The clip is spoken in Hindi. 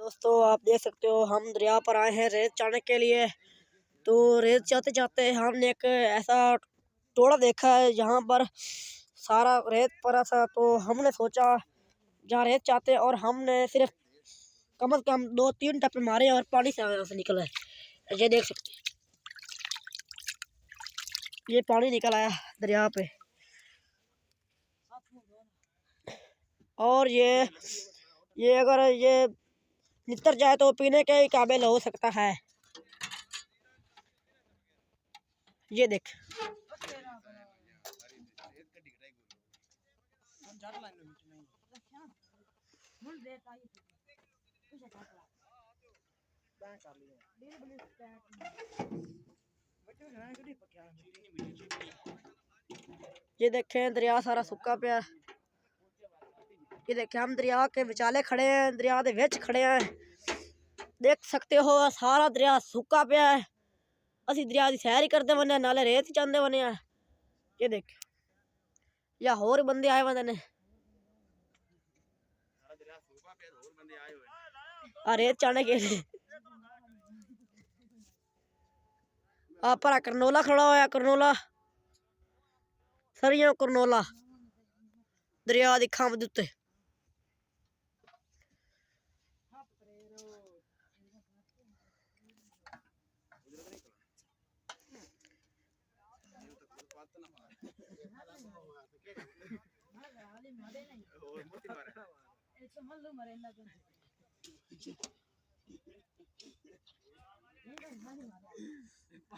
दोस्तों आप देख सकते हो हम दरिया पर आए हैं रेत चाटने के लिए। तो रेत चाहते चाहते हमने एक ऐसा टोड़ा देखा है जहाँ पर सारा रेत पड़ा था। तो हमने सोचा जहाँ रेत चाहते और हमने सिर्फ कम से कम 2-3 टप्पे मारे और पानी से निकला है। ये देख सकते हैं, ये पानी निकल आया दरिया पे। और ये अगर ये नितर जाए तो पीने के काबिल हो सकता है। ये देख ये देखें दरिया सारा सूखा पिया। ये देखें हम दरिया के विचाले खड़े हैं, दरिया के विच खड़े हैं। देख सकते हो सारा दरिया सूखा पिया है। असी दरिया की सैर ही करते बने नाले रेत ही चाहते बने। ये देख या होर बंदे आए बंदे ने रेत चाहने के लिए। पर करनोला खड़ा होया, करनोला सरिया करनोला दरिया की खंब दे उत्ते।